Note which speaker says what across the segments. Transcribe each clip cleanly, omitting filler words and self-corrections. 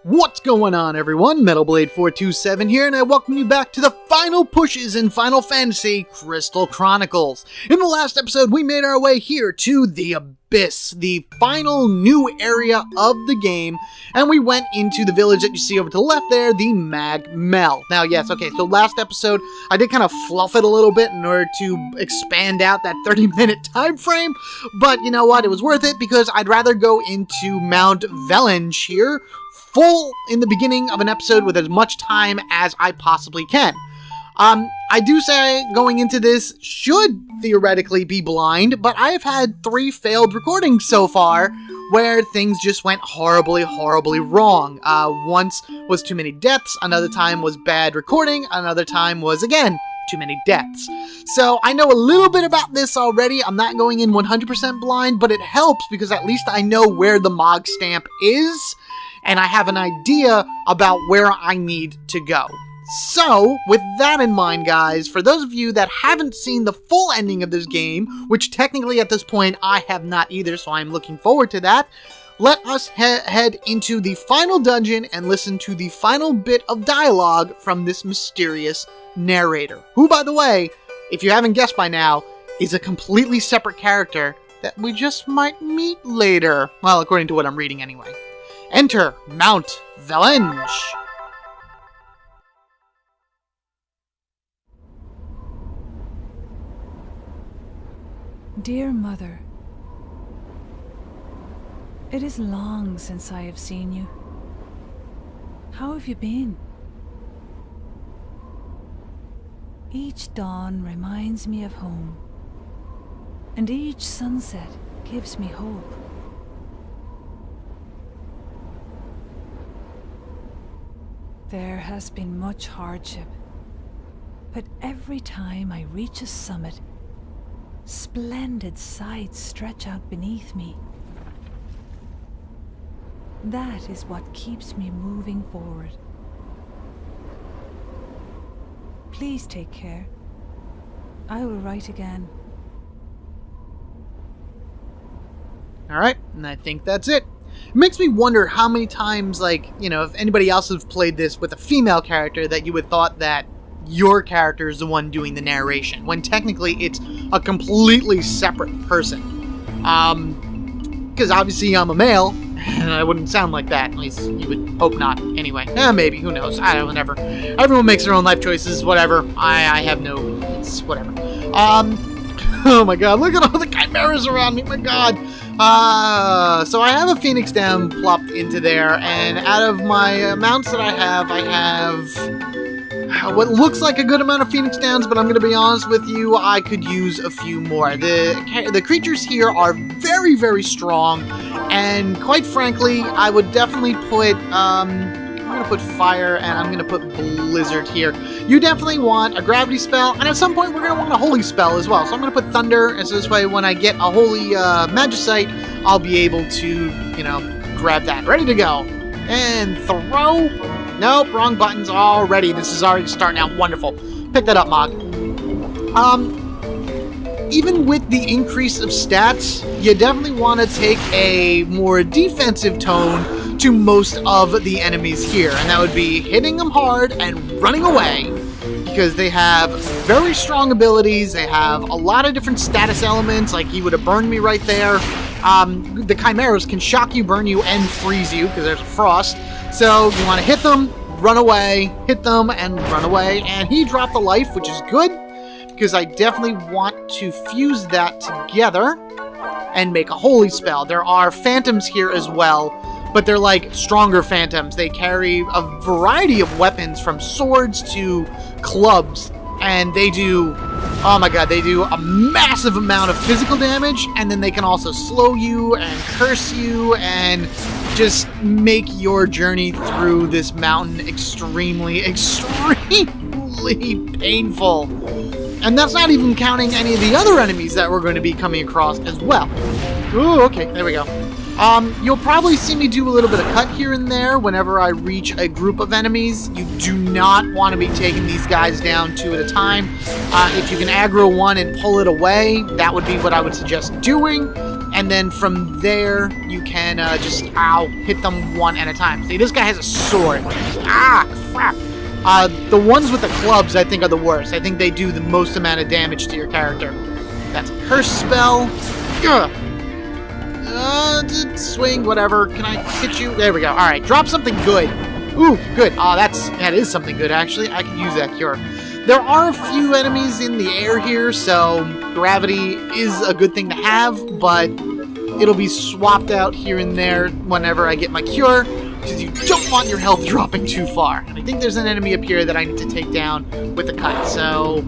Speaker 1: What's going on, everyone? MetalBlade427 here, and I welcome you back to the final pushes in Final Fantasy Crystal Chronicles. In the last episode, we made our way here to the Abyss, the final new area of the game, and we went into the village that you see over to the left there, the Mag Mell. Now, yes, okay, so last episode, I did kind of fluff it a little bit in order to expand out that 30-minute time frame, but you know what? It was worth it because I'd rather go into Mount Velenge here, full in the beginning of an episode with as much time as I possibly can. I do say going into this should theoretically be blind, but I have had 3 failed recordings so far where things just went horribly wrong. Once was too many deaths, another time was bad recording, another time was, again, too many deaths. So I know a little bit about this already. I'm not going in 100% blind, but it helps because at least I know where the Mog stamp is, and I have an idea about where I need to go. So, with that in mind, guys, for those of you that haven't seen the full ending of this game, which technically at this point I have not either, so I'm looking forward to that, let us head into the final dungeon and listen to the final bit of dialogue from this mysterious narrator, who, by the way, if you haven't guessed by now, is a completely separate character that we just might meet later. Well, according to what I'm reading anyway. Enter Mount Velenge.
Speaker 2: Dear Mother, it is long since I have seen you. How have you been? Each dawn reminds me of home, and each sunset gives me hope. There has been much hardship, but every time I reach a summit, splendid sights stretch out beneath me. That is what keeps me moving forward. Please take care. I will write again.
Speaker 1: Alright, and I think that's it. It makes me wonder how many times, if anybody else has played this with a female character, that you would thought that your character is the one doing the narration, when technically it's a completely separate person. Because obviously I'm a male, and I wouldn't sound like that. At least you would hope not. Anyway, maybe, who knows? I don't know, whatever. Everyone makes their own life choices, whatever. I have no... it's whatever. Oh my god, look at all the chimeras around me, my god! So I have a Phoenix down plopped into there, and out of my mounts that I have what looks like a good amount of Phoenix Downs, but I'm going to be honest with you, I could use a few more. The creatures here are very, very strong, and quite frankly, I would definitely put, I'm going to put Fire, and I'm going to put Blizzard here. You definitely want a Gravity spell, and at some point we're going to want a Holy spell as well, so I'm going to put Thunder, and so this way when I get a Holy Magicite, I'll be able to, grab that. Ready to go. And throw... Nope, wrong buttons already. This is already starting out wonderful. Pick that up, Mog. Even with the increase of stats, you definitely want to take a more defensive tone to most of the enemies here. And that would be hitting them hard and running away. Because they have very strong abilities. They have a lot of different status elements. Like, he would have burned me right there. The chimeras can shock you, burn you, and freeze you, because there's a frost. So you want to hit them, run away, hit them, and run away. And he dropped a life, which is good, because I definitely want to fuse that together and make a holy spell. There are phantoms here as well, but they're like stronger phantoms. They carry a variety of weapons, from swords to clubs, and they do, oh my god, they do a massive amount of physical damage, and then they can also slow you and curse you and just make your journey through this mountain extremely painful. And that's not even counting any of the other enemies that we're going to be coming across as well. Ooh, okay, there we go. You'll probably see me do a little bit of cut here and there whenever I reach a group of enemies. You do not want to be taking these guys down 2 at a time. If you can aggro one and pull it away, that would be what I would suggest doing. and then from there you can just hit them one at a time. See, this guy has a sword. Ah, crap. The ones with the clubs, I think, are the worst. I think they do the most amount of damage to your character. That's a curse spell. Swing, whatever. Can I hit you? There we go. All right, drop something good. Ooh, good. That is something good, actually. I could use that cure. There are a few enemies in the air here, so gravity is a good thing to have, but it'll be swapped out here and there whenever I get my cure, because you don't want your health dropping too far. And I think there's an enemy up here that I need to take down with a cut, so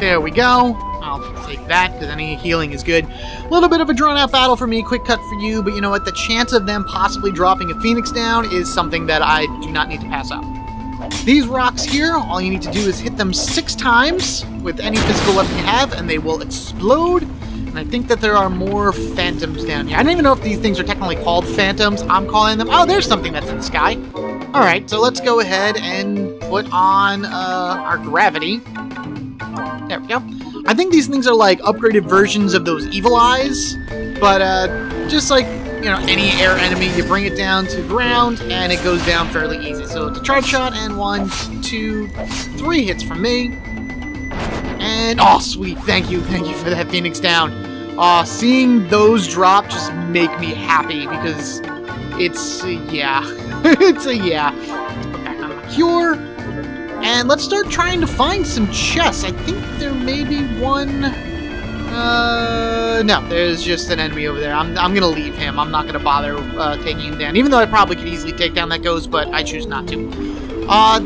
Speaker 1: there we go. I'll take that, because any healing is good. A little bit of a drawn-out battle for me, quick cut for you, but you know what? The chance of them possibly dropping a Phoenix down is something that I do not need to pass up. These rocks here, all you need to do is hit them 6 times with any physical weapon you have, and they will explode. And I think that there are more phantoms down here. I don't even know if these things are technically called phantoms. I'm calling them... Oh, there's something that's in the sky. Alright, so let's go ahead and put on our gravity. There we go. I think these things are like upgraded versions of those evil eyes, but just like, you know, any air enemy, you bring it down to ground and it goes down fairly easy. So it's a charge shot, and 1, 2, 3 hits from me. And oh, sweet, thank you for that Phoenix down. Seeing those drop just make me happy, because it's it's a yeah. Let's put back on my cure. And let's start trying to find some chests. I think there may be one... no, there's just an enemy over there. I'm gonna leave him. I'm not gonna bother taking him down. Even though I probably could easily take down that ghost, but I choose not to.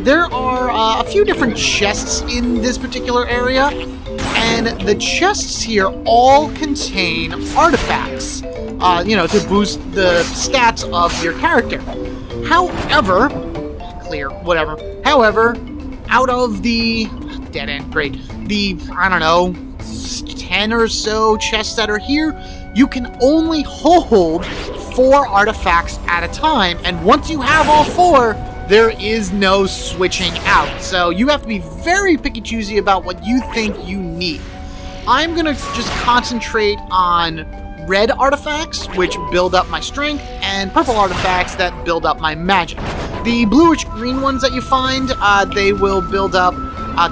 Speaker 1: There are a few different chests in this particular area. And the chests here all contain artifacts. You know, to boost the stats of your character. However... Clear, whatever. However... Out of the dead end, great. The, I don't know, 10 or so chests that are here, you can only hold 4 artifacts at a time. And once you have all 4, there is no switching out. So you have to be very picky-choosy about what you think you need. I'm going to just concentrate on red artifacts, which build up my strength, and purple artifacts that build up my magic. The bluish-green ones that you find, they will build up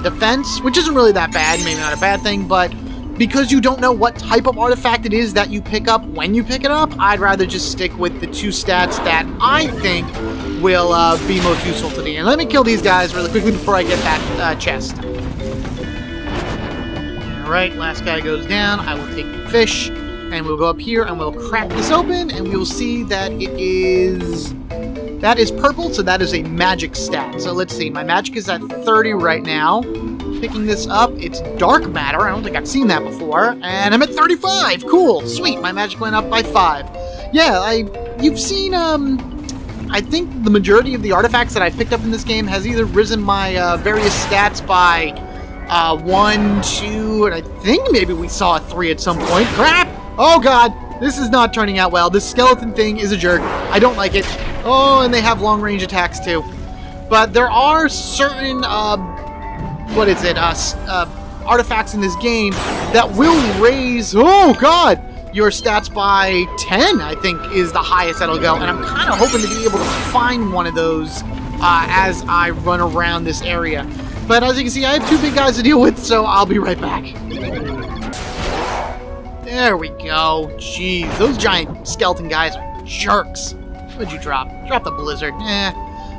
Speaker 1: defense, which isn't really that bad, maybe not a bad thing, but because you don't know what type of artifact it is that you pick up when you pick it up, I'd rather just stick with the 2 stats that I think will be most useful to me. And let me kill these guys really quickly before I get that chest. Alright, last guy goes down. I will take the fish, and we'll go up here, and we'll crack this open, and we will see that it is... That is purple, so that is a magic stat. So let's see, my magic is at 30 right now. Picking this up, it's dark matter. I don't think I've seen that before. And I'm at 35! Cool! Sweet, my magic went up by 5. Yeah, you've seen, I think the majority of the artifacts that I picked up in this game has either risen my various stats by 1, 2, and I think maybe we saw a 3 at some point. Crap! Oh god! This is not turning out well. This skeleton thing is a jerk. I don't like it. Oh, and they have long-range attacks, too. But there are certain, artifacts in this game that will raise, oh god, your stats by 10, I think, is the highest that'll go. And I'm kind of hoping to be able to find one of those as I run around this area. But as you can see, I have 2 big guys to deal with, so I'll be right back. There we go. Jeez, those giant skeleton guys are jerks. What'd you drop? Drop the blizzard.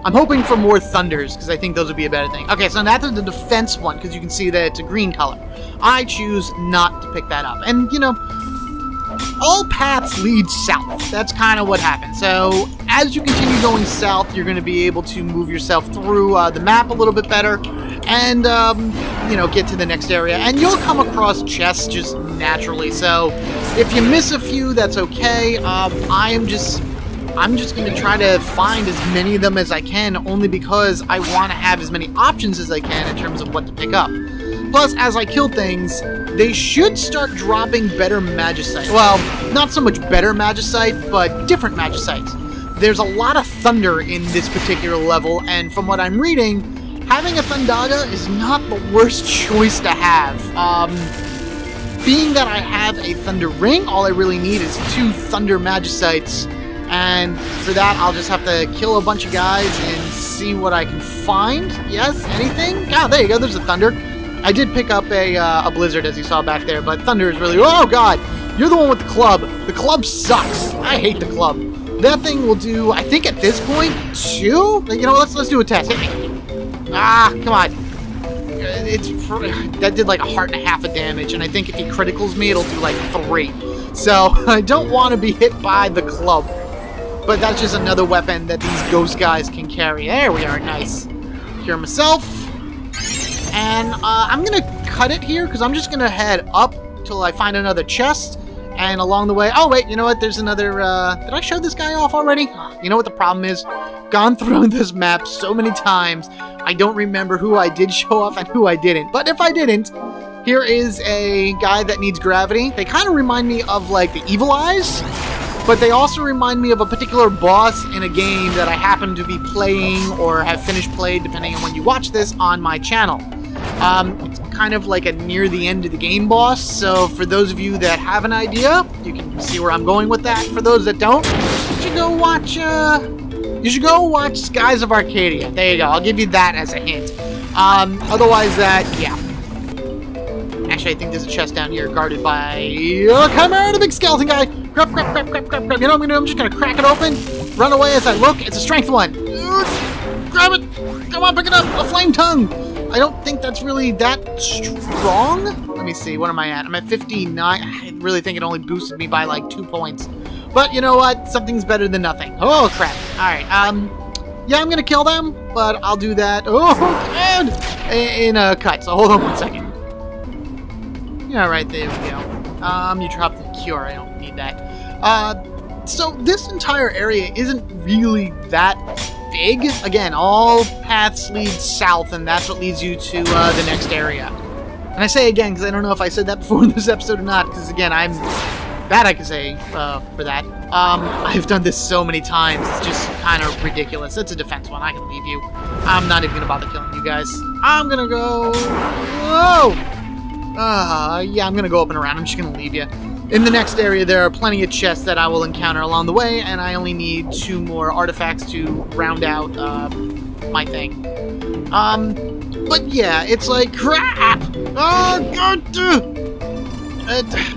Speaker 1: I'm hoping for more thunders, because I think those would be a better thing. Okay, so that's the defense one, because you can see that it's a green color. I choose not to pick that up. And, you know, all paths lead south. That's kind of what happens. So, as you continue going south, you're going to be able to move yourself through the map a little bit better, and, you know, get to the next area. And you'll come across chests just naturally. So, if you miss a few, that's okay. I'm just going to try to find as many of them as I can, only because I want to have as many options as I can in terms of what to pick up. Plus, as I kill things, they should start dropping better magicite. Well, not so much better magicite, but different magicites. There's a lot of thunder in this particular level, and from what I'm reading, having a Thundaga is not the worst choice to have. being that I have a Thunder Ring, all I really need is 2 Thunder Magicites. And for that, I'll just have to kill a bunch of guys and see what I can find. Yes, anything? Ah, there you go, there's a Thunder. I did pick up a Blizzard, as you saw back there, but Thunder is really... Oh, God! You're the one with the club. The club sucks. I hate the club. That thing will do, I think at this point, 2? You know, let's do a test. Hit me. Ah, come on. That did like 1.5 hearts of damage, and I think if he criticals me, it'll do like 3. So, I don't want to be hit by the club. But that's just another weapon that these ghost guys can carry. There we are, nice. Cure myself. And I'm going to cut it here, because I'm just going to head up till I find another chest. And along the way... Oh, wait, you know what? There's another... Did I show this guy off already? You know what the problem is? Gone through this map so many times, I don't remember who I did show off and who I didn't. But if I didn't, here is a guy that needs gravity. They kind of remind me of, like, the Evil Eyes. But they also remind me of a particular boss in a game that I happen to be playing or have finished played, depending on when you watch this, on my channel. It's kind of like a near the end of the game boss, so for those of you that have an idea, you can see where I'm going with that. For those that don't, you should go watch Skies of Arcadia. There you go, I'll give you that as a hint. Otherwise that, yeah. Actually, I think there's a chest down here guarded by... Come here, the big skeleton guy! Crap. You know what I'm gonna do? I'm just gonna crack it open, run away as I look. It's a strength one. Grab it! Come on, pick it up! A flame tongue! I don't think that's really that strong. Let me see, what am I at? I'm at 59. I really think it only boosted me by like 2 points. But you know what? Something's better than nothing. Oh, crap. Alright, yeah, I'm gonna kill them, but I'll do that. Oh, God! In a cut, so hold on 1 second. Yeah, right, there we go. You dropped the cure, I don't need that. So this entire area isn't really that big. Again, all paths lead south, and that's what leads you to the next area. And I say again, because I don't know if I said that before in this episode or not, because again, I'm bad, I can say, for that. I've done this so many times, it's just kind of ridiculous. It's a defense one, I can leave you. I'm not even going to bother killing you guys. I'm going to go... Whoa! Yeah, I'm gonna go up and around. I'm just gonna leave you. In the next area, there are plenty of chests that I will encounter along the way, and I only need 2 more artifacts to round out, my thing. But yeah, it's like, crap! Oh, God!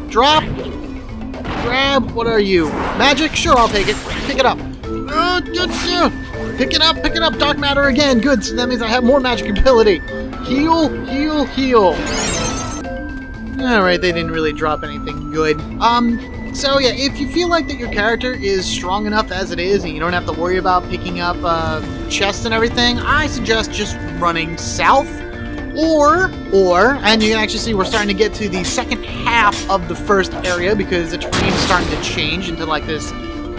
Speaker 1: Drop! Grab! What are you? Magic? Sure, I'll take it. Pick it up. Pick it up! Dark matter again! Good, so that means I have more magic ability. Heal! Alright, they didn't really drop anything good. So yeah, if you feel like that your character is strong enough as it is, and you don't have to worry about picking up chests and everything, I suggest just running south. Or, and you can actually see we're starting to get to the second half of the first area, because the terrain's starting to change into like this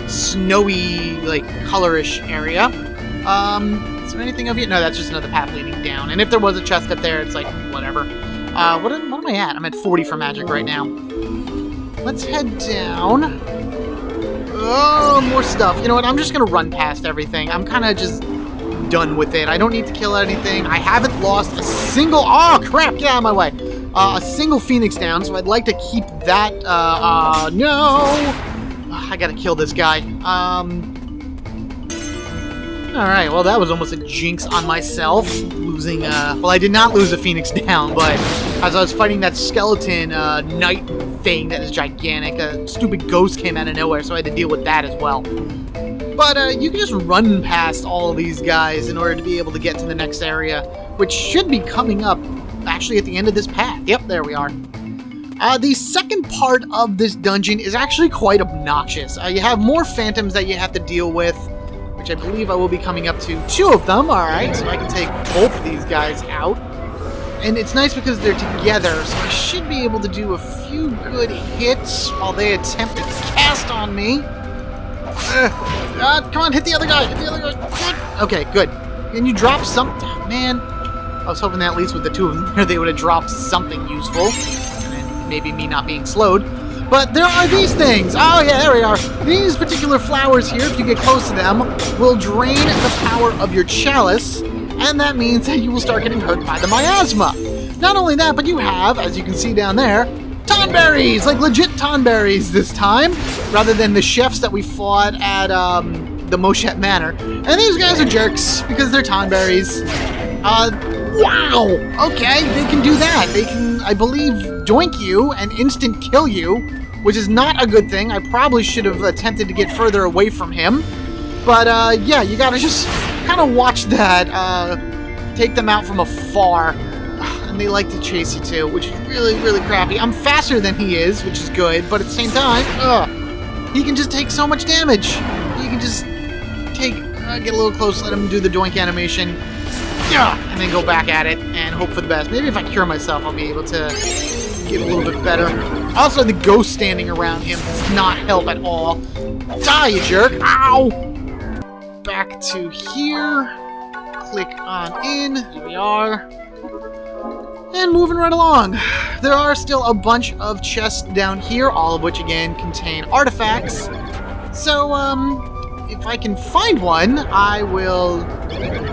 Speaker 1: snowy, like, colorish area. Is there anything over here? No, that's just another path leading down. And if there was a chest up there, it's like, whatever. What am I at? I'm at 40 for magic right now. Let's head down. Oh, more stuff. You know what? I'm just going to run past everything. I'm kind of just done with it. I don't need to kill anything. I haven't lost a single... Oh, crap! Get out of my way. A single Phoenix down, so I'd like to keep that... No! I gotta kill this guy. Alright, well, that was almost a jinx on myself. Losing, well, I did not lose a Phoenix down, but as I was fighting that skeleton, knight thing that is gigantic, a stupid ghost came out of nowhere, so I had to deal with that as well. But, you can just run past all of these guys in order to be able to get to the next area, which should be coming up, actually, at the end of this path. Yep, there we are. The second part of this dungeon is actually quite obnoxious. You have more phantoms that you have to deal with, which I believe I will be coming up to 2 of them. Alright, so I can take both of these guys out. And it's nice because they're together, so I should be able to do a few good hits while they attempt to cast on me. Come on, hit the other guy! Good. Okay, good. Can you drop something? Man, I was hoping that at least with the 2 of them there, they would have dropped something useful. And then maybe me not being slowed. But there are these things! Oh yeah, there we are! These particular flowers here, if you get close to them, will drain the power of your chalice, and that means that you will start getting hurt by the miasma. Not only that, but you have, as you can see down there, Tonberries! Like legit Tonberries this time, rather than the chefs that we fought at the Moshet Manor. And these guys are jerks, because they're Tonberries. Wow! Okay, they can do that. They can, I believe, doink you and instant kill you, which is not a good thing. I probably should have attempted to get further away from him. But, yeah, you gotta just kind of watch that, take them out from afar. And they like to chase you too, which is really, really crappy. I'm faster than he is, which is good, but at the same time, he can just take so much damage. You can just take, get a little close, let him do the doink animation, and then go back at it and hope for the best. Maybe if I cure myself, I'll be able to get a little bit better. Also, the ghost standing around him does not help at all. Die, you jerk! Ow! Back to here. Click on in. There we are. And moving right along. There are still a bunch of chests down here, all of which, again, contain artifacts. So, if I can find one, I will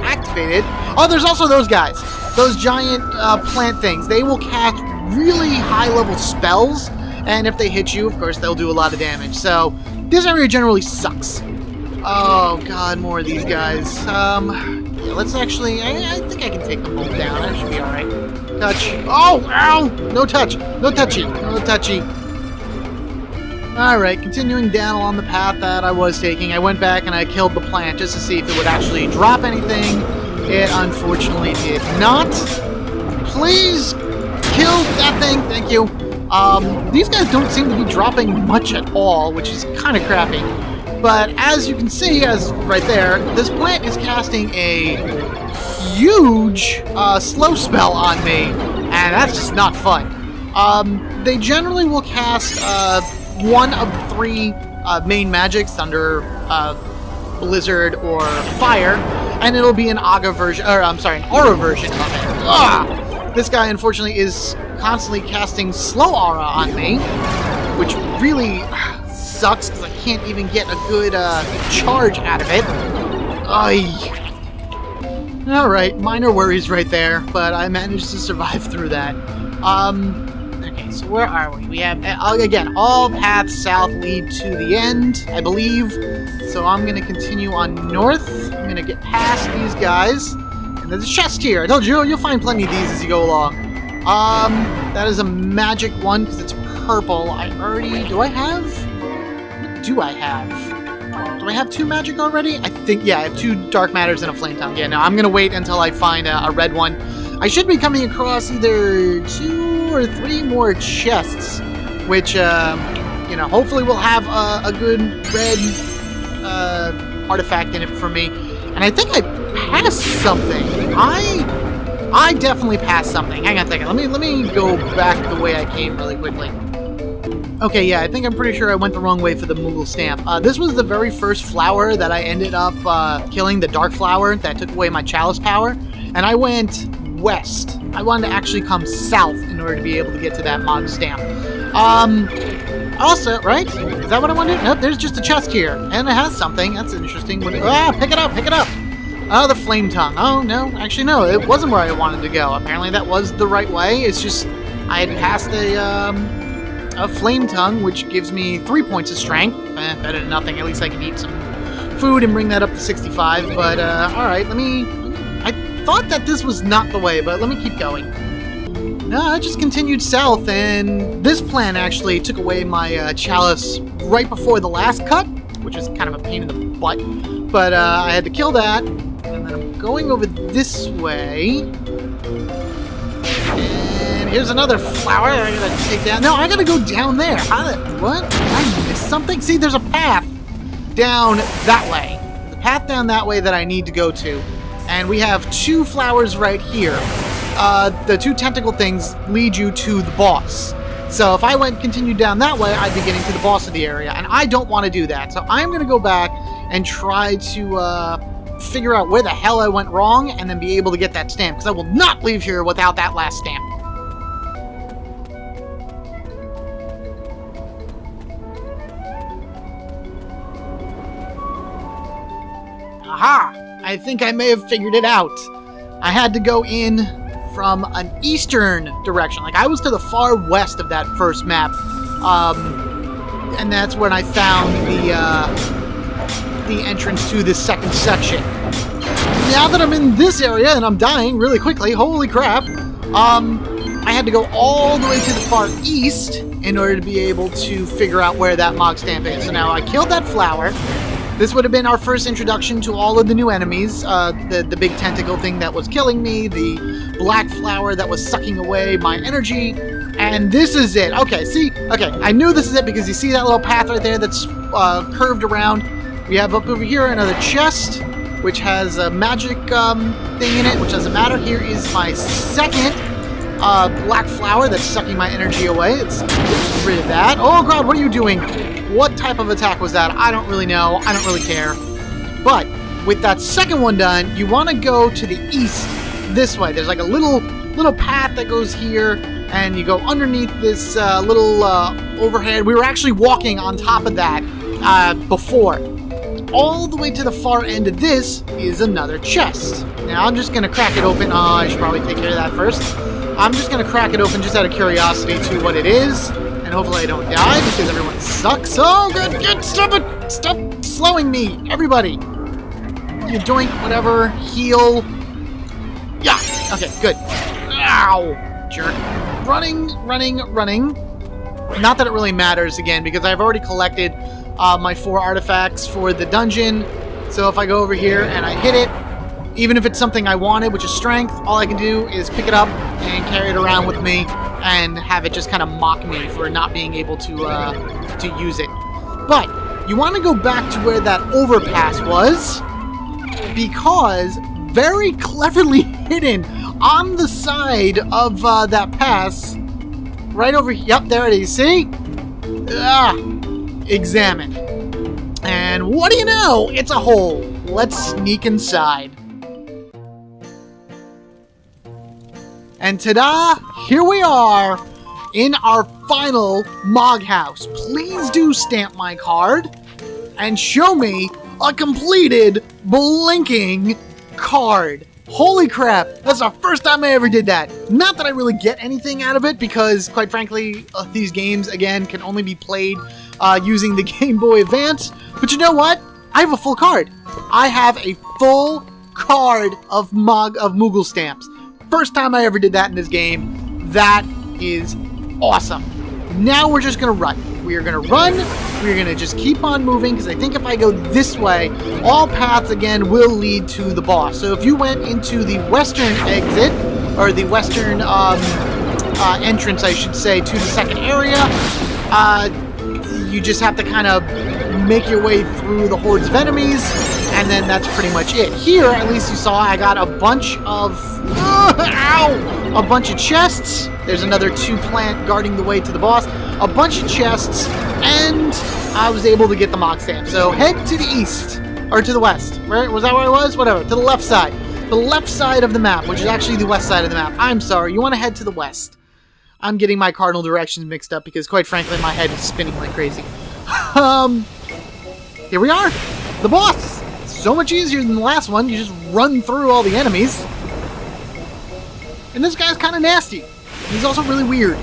Speaker 1: activate it. Oh, there's also those guys. Those giant plant things. They will cast really high-level spells, and if they hit you, of course, they'll do a lot of damage. So, this area generally sucks. Oh, God, more of these guys. Yeah, let's actually... I think I can take them both down. That should be alright. Touch. Oh, ow! No touch. No touchy. No touchy. Alright, continuing down along the path that I was taking, I went back and I killed the plant just to see if it would actually drop anything. It unfortunately did not. Please kill that thing. Thank you. These guys don't seem to be dropping much at all, which is kind of crappy. But as you can see, as right there, this plant is casting a huge slow spell on me, and that's just not fun. They generally will cast one of the three main magics, Thunder, Blizzard, or Fire, and it'll be an Aga version, or I'm sorry, an Aura version of it. Ugh! This guy, unfortunately, is constantly casting slow Aura on me, which really sucks because I can't even get a good charge out of it. Alright, minor worries right there, but I managed to survive through that. Okay, so where are we? We have, again, all paths south lead to the end, I believe. So I'm going to continue on north. I'm going to get past these guys. And there's a chest here. I told you, you'll find plenty of these as you go along. That is a magic one because it's purple. I already... Do I have? What do I have? Do I have 2 magic already? I think, yeah, I have 2 dark matters and a flame tongue. Yeah, no, I'm going to wait until I find a red one. I should be coming across either 2 or 3 more chests, which, you know, hopefully will have a good red artifact in it for me. And I think I passed something. I definitely passed something. Hang on a second. Let me go back the way I came really quickly. Okay, yeah, I think I'm pretty sure I went the wrong way for the Moogle stamp. This was the very first flower that I ended up killing, the dark flower that took away my chalice power. And I went west. I wanted to actually come south in order to be able to get to that Mog stamp. Also, right? Is that what I wanted? Nope, there's just a chest here. And it has something. That's interesting. Pick it up, pick it up! Oh, the flame tongue. Oh, no. Actually, no, it wasn't where I wanted to go. Apparently that was the right way. It's just, I had passed a flame tongue, which gives me 3 points of strength. Better than nothing. At least I can eat some food and bring that up to 65. But, alright, I thought that this was not the way, but let me keep going. No, I just continued south, and this plan actually took away my chalice right before the last cut, which is kind of a pain in the butt. But I had to kill that, and then I'm going over this way. And here's another flower I gotta take down. No, I gotta go down there. What? Did I miss something? See, there's a path down that way. The path down that way that I need to go to. And we have 2 flowers right here. The 2 tentacle things lead you to the boss. So if I continued down that way, I'd be getting to the boss of the area, and I don't want to do that. So I'm going to go back and try to figure out where the hell I went wrong, and then be able to get that stamp, because I will not leave here without that last stamp. Aha! I think I may have figured it out. I had to go in from an eastern direction. Like, I was to the far west of that first map. And that's when I found the entrance to this second section. Now that I'm in this area and I'm dying really quickly, holy crap, I had to go all the way to the far east in order to be able to figure out where that Mog Stamp is. So now I killed that flower. This would have been our first introduction to all of the new enemies. The big tentacle thing that was killing me, the black flower that was sucking away my energy, and this is it. Okay, see? Okay, I knew this is it because you see that little path right there that's curved around. We have up over here another chest, which has a magic thing in it, which doesn't matter. Here is my second black flower that's sucking my energy away. It's rid of that. Oh god, what are you doing? What type of attack was that? I don't really know. I don't really care. But with that second one done, you want to go to the east this way. There's like a little path that goes here, and you go underneath this little overhead. We were actually walking on top of that before. All the way to the far end of this is another chest. Now I'm just going to crack it open. Oh, I should probably take care of that first. I'm just going to crack it open just out of curiosity to what it is. And hopefully I don't die because everyone sucks. Oh, good. Stop it. Stop slowing me. Everybody. You doink, whatever. Heal. Yeah. Okay, good. Ow. Jerk. Running. Not that it really matters again because I've already collected my 4 artifacts for the dungeon. So if I go over here and I hit it, even if it's something I wanted, which is strength, all I can do is pick it up and carry it around with me and have it just kind of mock me for not being able to use it. But you want to go back to where that overpass was, because very cleverly hidden on the side of that pass, right over here. Yep, there it is. See? Examine. And what do you know? It's a hole. Let's sneak inside. And ta-da! Here we are in our final Mog house. Please do stamp my card and show me a completed blinking card. Holy crap, that's the first time I ever did that. Not that I really get anything out of it because, quite frankly, these games, again, can only be played using the Game Boy Advance. But you know what? I have a full card. I have a full card of Moogle stamps. First time I ever did that in this game. That is awesome. Now we're just going to run. We are going to run. We're going to just keep on moving because I think if I go this way, all paths again will lead to the boss. So if you went into the western exit, or the western entrance, I should say, to the second area, you just have to kind of make your way through the hordes of enemies, and then that's pretty much it. Here, at least you saw, I got a bunch of a bunch of chests. There's another 2 plant guarding the way to the boss. A bunch of chests, and I was able to get the Mog Stamp. So head to the east, or to the west. Where was that? Where I was? Whatever. To the left side. The left side of the map, which is actually the west side of the map. I'm sorry. You want to head to the west. I'm getting my cardinal directions mixed up because, quite frankly, my head is spinning like crazy. Here we are. The boss. So much easier than the last one. You just run through all the enemies. And this guy's kind of nasty. He's also really weird.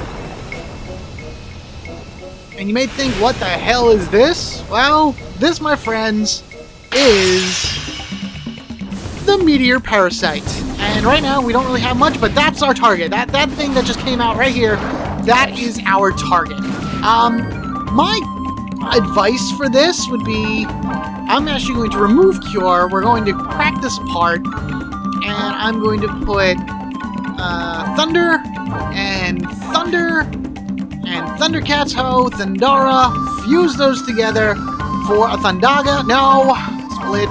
Speaker 1: And you may think, what the hell is this? Well, this, my friends, is the Meteor Parasite. And right now, we don't really have much, but that's our target. That thing that just came out right here, that is our target. My advice for this would be, I'm actually going to remove Cure. We're going to crack this apart, and I'm going to put Thunder, and Thundercat's Ho, Thundara, fuse those together for a Thundaga. No, split.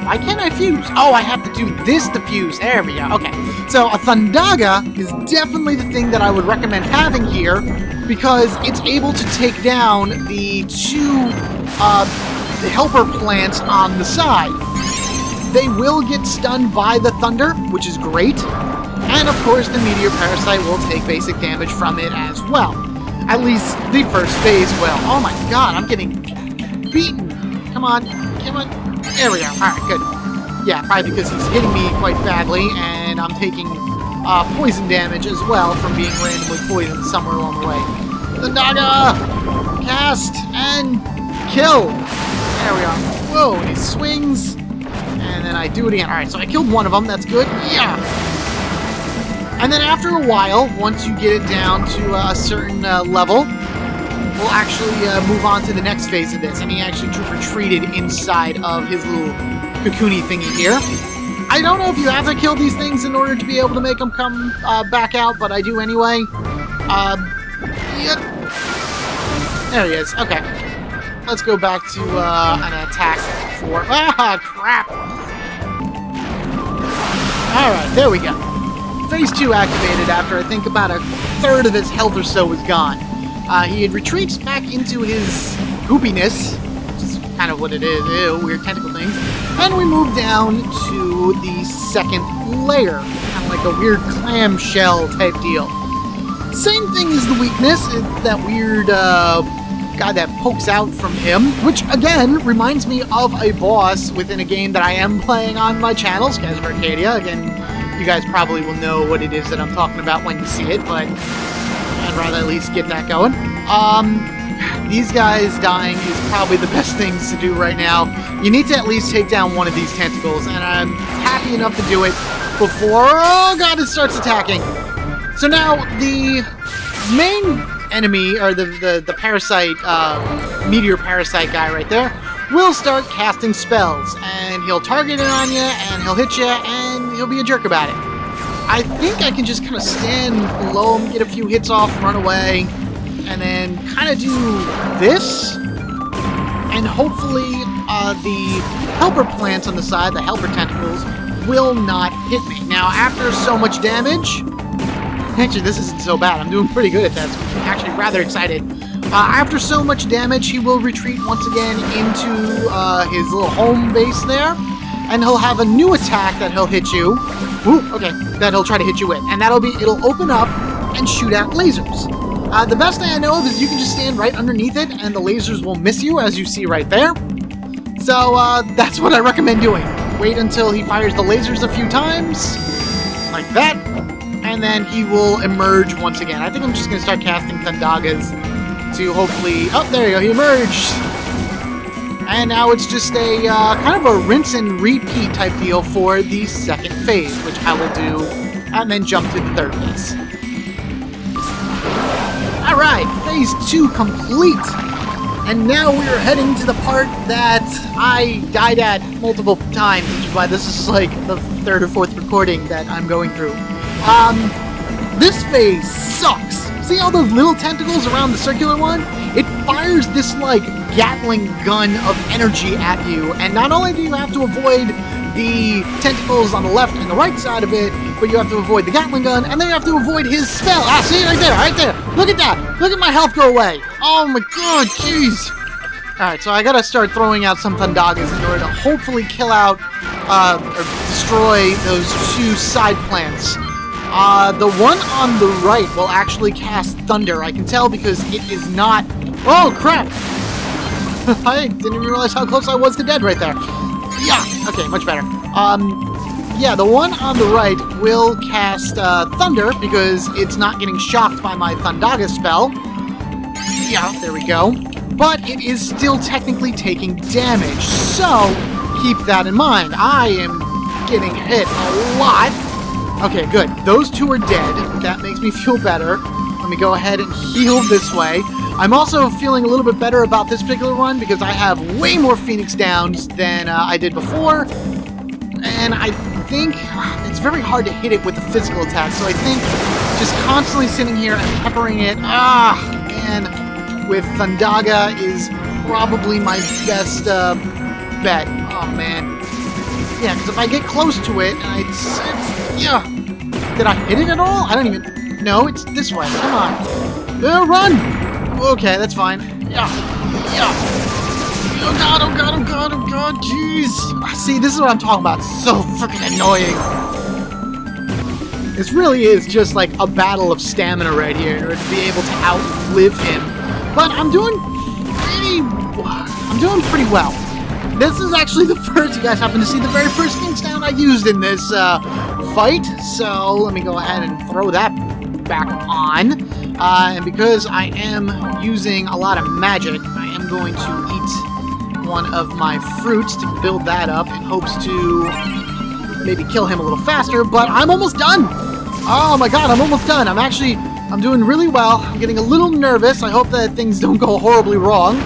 Speaker 1: Why can't I fuse? Oh, I have to do this to fuse. There we go. Okay. So a Thundaga is definitely the thing that I would recommend having here because it's able to take down the 2 helper plants on the side. They will get stunned by the thunder, which is great. And of course, the Meteor Parasite will take basic damage from it as well. At least the first phase will. Oh my god, I'm getting beaten. Come on. There we go. Alright, good. Yeah, probably because he's hitting me quite badly, and I'm taking poison damage as well from being randomly poisoned somewhere along the way. Thundaga! Cast and kill! There we are. Whoa, and he swings, and then I do it again. Alright, so I killed one of them, that's good. Yeah! And then after a while, once you get it down to a certain level, we'll actually move on to the next phase of this. And he actually retreated inside of his little cocoony thingy here. I don't know if you have to kill these things in order to be able to make them come back out, but I do anyway. Yep. There he is. Okay. Let's go back to an attack for... Ah, crap! Alright, there we go. Phase 2 activated after I think about a third of his health or so was gone. He had retreats back into his goopiness, which is kind of what it is. Ew, weird tentacle things. And we move down to the second layer, kind of like a weird clamshell type deal. Same thing as the weakness, it's that weird guy that pokes out from him, which again reminds me of a boss within a game that I am playing on my channel, Skies of Arcadia. Again, you guys probably will know what it is that I'm talking about when you see it, but I'd rather at least get that going. These guys dying is probably the best things to do right now. You need to at least take down one of these tentacles, and I'm happy enough to do it before, oh god, it starts attacking. So now, the main enemy, or the parasite, Meteor Parasite guy right there, will start casting spells, and he'll target it on you, and he'll hit you, and he'll be a jerk about it. I think I can just kind of stand below him, get a few hits off, run away, and then kind of do this, and hopefully the helper plants on the side, the helper tentacles, will not hit me. Now, after so much damage, actually this isn't so bad, I'm doing pretty good at that, so I'm actually rather excited. After so much damage, he will retreat once again into his little home base there, and he'll have a new attack that he'll hit you. Ooh, okay, that he'll try to hit you with, and it'll open up and shoot out lasers. The best thing I know of is you can just stand right underneath it, and the lasers will miss you, as you see right there. So that's what I recommend doing. Wait until he fires the lasers a few times, like that, and then he will emerge once again. I think I'm just going to start casting Thundagas to hopefully... Oh, there you go, he emerged! And now it's just a kind of a rinse and repeat type deal for the second phase, which I will do, and then jump to the third phase. Alright, phase 2 complete! And now we are heading to the part that I died at multiple times, which is why this is like the third or fourth recording that I'm going through. This phase sucks! See all those little tentacles around the circular one? It fires this, like, Gatling gun of energy at you, and not only do you have to avoid the tentacles on the left and the right side of it, but you have to avoid the Gatling gun, and then you have to avoid his spell. Ah, see? Right there, right there! Look at that! Look at my health go away! Oh my god, jeez! Alright, so I gotta start throwing out some Thundagas in order to hopefully kill out, or destroy those two side plants. The one on the right will actually cast Thunder. I can tell because it is not... Oh, crap! I didn't even realize how close I was to dead right there. Yeah! Okay, much better. Yeah, the one on the right will cast Thunder because it's not getting shocked by my Thundaga spell. Yeah, there we go. But it is still technically taking damage, so keep that in mind. I am getting hit a lot. Okay, good. Those two are dead. That makes me feel better. Let me go ahead and heal this way. I'm also feeling a little bit better about this particular one because I have way more Phoenix Downs than I did before. And I think it's very hard to hit it with a physical attack, so I think just constantly sitting here and peppering it, and with Thundaga is probably my best bet. Oh, man. Yeah, because if I get close to it, and yeah. Did I hit it at all? I don't even... No, it's this way. Come on. Run! Okay, that's fine. Yeah. Yeah. Oh god, oh god, oh god, oh god, jeez. See, this is what I'm talking about. So freaking annoying. This really is just like a battle of stamina right here in order to be able to outlive him. But I'm doing pretty well. this is actually the first, you guys happen to see the very first ink sound I used in this fight. So let me go ahead and throw that back on. And because I am using a lot of magic, I am going to eat one of my fruits to build that up in hopes to maybe kill him a little faster, but I'm almost done! Oh my god, I'm almost done. I'm doing really well. I'm getting a little nervous. I hope that things don't go horribly wrong.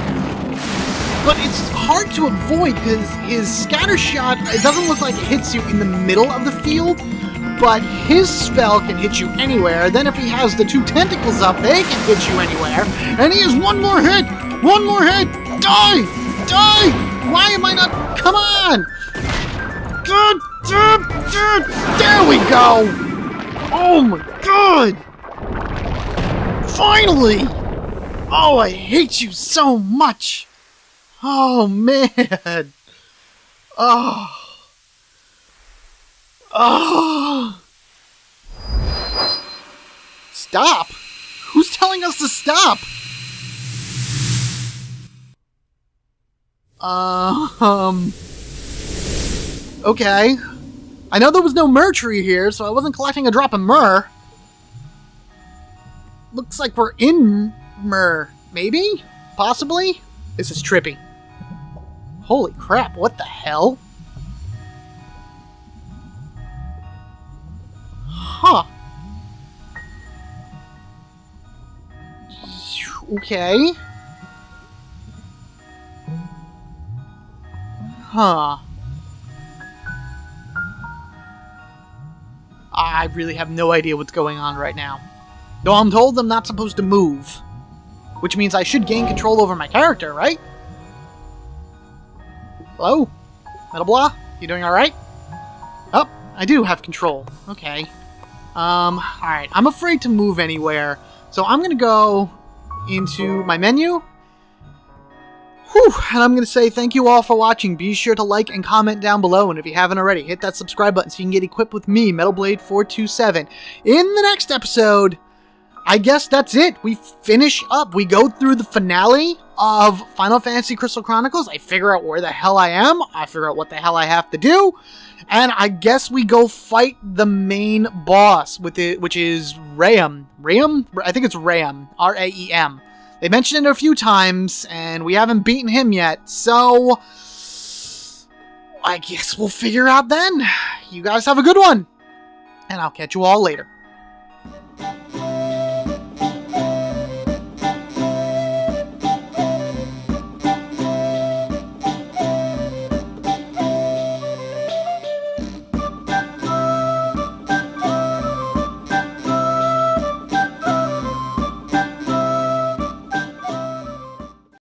Speaker 1: But it's hard to avoid because his scatter shot, it doesn't look like it hits you in the middle of the field, but his spell can hit you anywhere. Then if he has the two tentacles up, they can hit you anywhere. And he has one more hit! One more hit! Die! Die! Why am I not... Come on! There we go! Oh my god! Finally! Oh, I hate you so much! Oh, man! Oh! Oh! Stop! Who's telling us to stop? Okay. I know there was no myrrh tree here, so I wasn't collecting a drop of myrrh. Looks like we're in myrrh. Maybe? Possibly? This is trippy. Holy crap, what the hell? Huh. Okay. Huh. I really have no idea what's going on right now. Though I'm told I'm not supposed to move. Which means I should gain control over my character, right? Hello? Metal Blah? You doing alright? Oh, I do have control. Okay. Alright. I'm afraid to move anywhere. So I'm gonna go into my menu. Whew, and I'm going to say thank you all for watching. Be sure to like and comment down below, and if you haven't already, hit that subscribe button so you can get equipped with me, MetalBlade427. In the next episode, I guess that's it. We finish up. We go through the finale of Final Fantasy Crystal Chronicles. I figure out where the hell I am. I figure out what the hell I have to do. And I guess we go fight the main boss, which is Raem. Raem? I think it's Raem. R-A-E-M. They mentioned it a few times, and we haven't beaten him yet, so I guess we'll figure out then. You guys have a good one, and I'll catch you all later.